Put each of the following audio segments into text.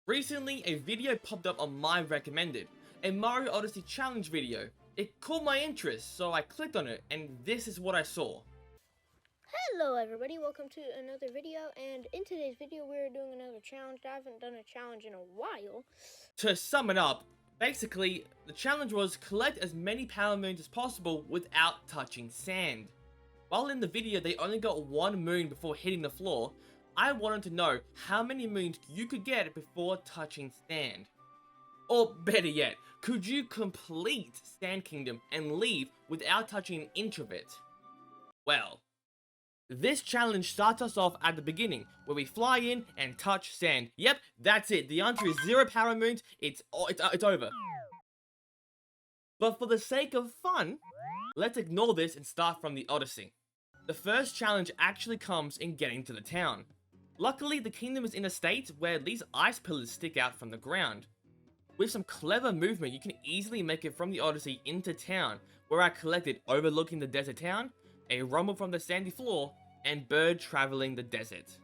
Recently, a video popped up on my recommended, a Mario Odyssey challenge video. It caught my interest, so I clicked on it, and this is what I saw. Hello everybody, welcome to another video, and in today's video we're doing another challenge. I haven't done a challenge in a while. To sum it up, basically, the challenge was collect as many power moons as possible without touching sand. While in the video they only got one moon before hitting the floor, I wanted to know how many moons you could get before touching sand. Or better yet, could you complete Sand Kingdom and leave without touching an inch of it? Well, this challenge starts us off at the beginning, where we fly in and touch sand. Yep, that's it. The answer is 0 power moons. It's over. But for the sake of fun, let's ignore this and start from the Odyssey. The first challenge actually comes in getting to the town. Luckily, the kingdom is in a state where these ice pillars stick out from the ground. With some clever movement, you can easily make it from the Odyssey into town, where I collected overlooking the desert town, a rumble from the sandy floor, and bird traveling the desert.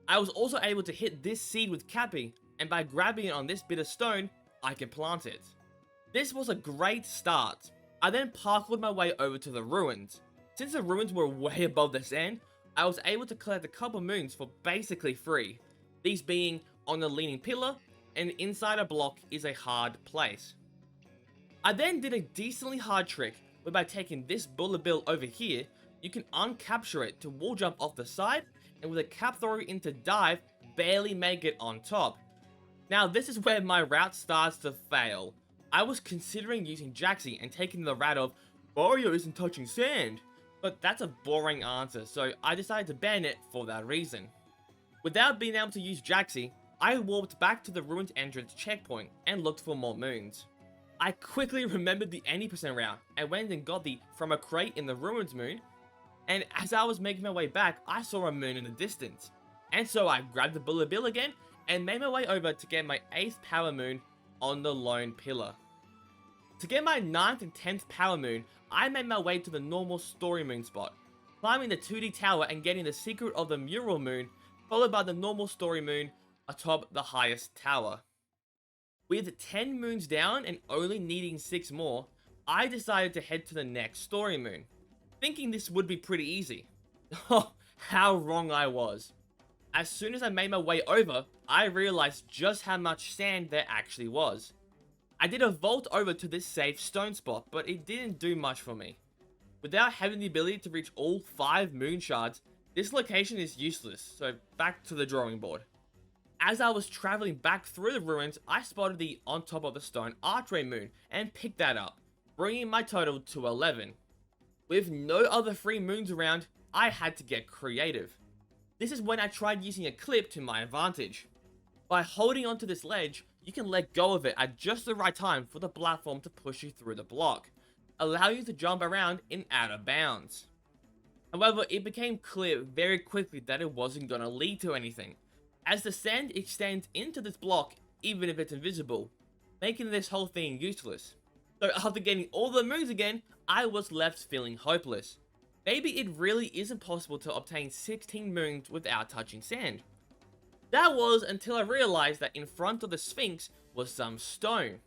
I was also able to hit this seed with Cappy, and by grabbing it on this bit of stone, I can plant it. This was a great start. I then parkoured my way over to the ruins. Since the ruins were way above the sand, I was able to collect a couple moons for basically free. These being on a leaning pillar, and inside a block is a hard place. I then did a decently hard trick, where by taking this bullet bill over here, you can uncapture it to wall jump off the side, and with a cap throw into dive, barely make it on top. Now this is where my route starts to fail. I was considering using Jaxi and taking the route of, Mario isn't touching sand, but that's a boring answer, so I decided to ban it for that reason. Without being able to use Jaxi, I warped back to the ruins entrance checkpoint and looked for more moons. I quickly remembered the 80% route and went and got the from a crate in the ruins moon, and as I was making my way back, I saw a moon in the distance. And so I grabbed the bullet bill again and made my way over to get my 8th power moon on the lone pillar. To get my 9th and 10th power moon, I made my way to the normal story moon spot, climbing the 2D tower and getting the secret of the mural moon, followed by the normal story moon atop the highest tower. With 10 moons down and only needing 6 more, I decided to head to the next story moon, thinking this would be pretty easy. Oh, how wrong I was. As soon as I made my way over, I realized just how much sand there actually was. I did a vault over to this safe stone spot, but it didn't do much for me. Without having the ability to reach all 5 moon shards, this location is useless, so back to the drawing board. As I was traveling back through the ruins, I spotted the on top of the stone archway moon and picked that up, bringing my total to 11. With no other free moons around, I had to get creative. This is when I tried using a clip to my advantage. By holding onto this ledge, you can let go of it at just the right time for the platform to push you through the block, allowing you to jump around in out of bounds. However, it became clear very quickly that it wasn't gonna lead to anything, as the sand extends into this block even if it's invisible, making this whole thing useless. So after getting all the moons again, I was left feeling hopeless. Maybe it really isn't possible to obtain 16 moons without touching sand. That was until I realized that in front of the Sphinx was some stone.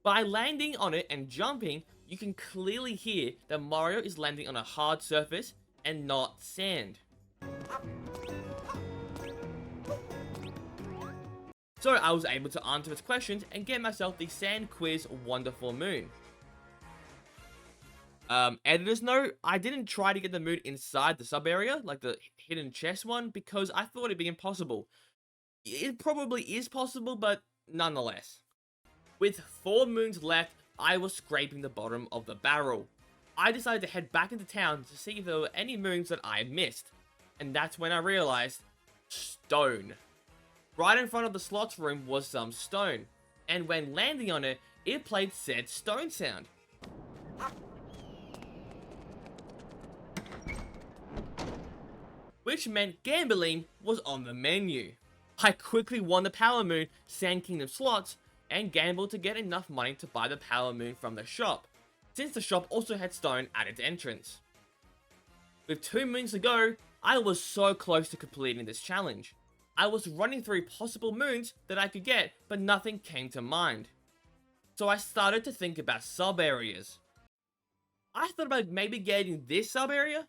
By landing on it and jumping, you can clearly hear that Mario is landing on a hard surface and not sand. So I was able to answer its questions and get myself the Sand Quiz Wonderful Moon. Editor's note, I didn't try to get the moon inside the sub area, like the hidden chest one, because I thought it'd be impossible. It probably is possible, but nonetheless. With 4 moons left, I was scraping the bottom of the barrel. I decided to head back into town to see if there were any moons that I had missed. And that's when I realized, stone. Right in front of the slots room was some stone, and when landing on it, it played said stone sound. Which meant gambling was on the menu. I quickly won the Power Moon Sand Kingdom slots and gambled to get enough money to buy the Power Moon from the shop, since the shop also had stone at its entrance. With 2 moons to go, I was so close to completing this challenge. I was running through possible moons that I could get, but nothing came to mind. So I started to think about sub-areas. I thought about maybe getting this sub-area,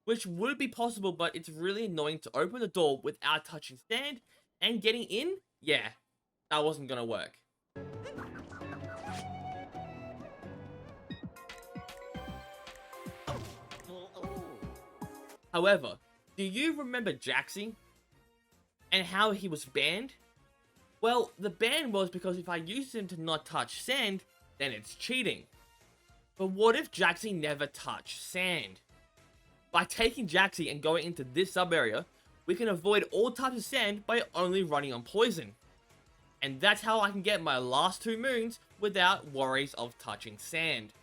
which would be possible, but it's really annoying to open the door without touching sand, and getting in, yeah, that wasn't gonna work. However, do you remember Jaxie? And how he was banned? Well, the ban was because if I used him to not touch sand, then it's cheating. But what if Jaxie never touched sand? By taking Jaxie and going into this sub-area, we can avoid all types of sand by only running on poison. And that's how I can get my last 2 moons without worries of touching sand.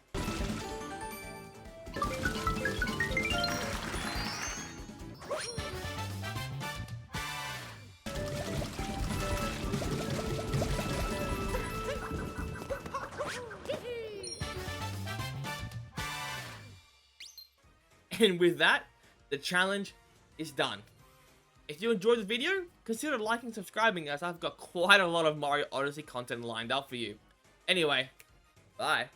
And with that, the challenge is done. If you enjoyed the video, consider liking and subscribing as I've got quite a lot of Mario Odyssey content lined up for you. Anyway, bye.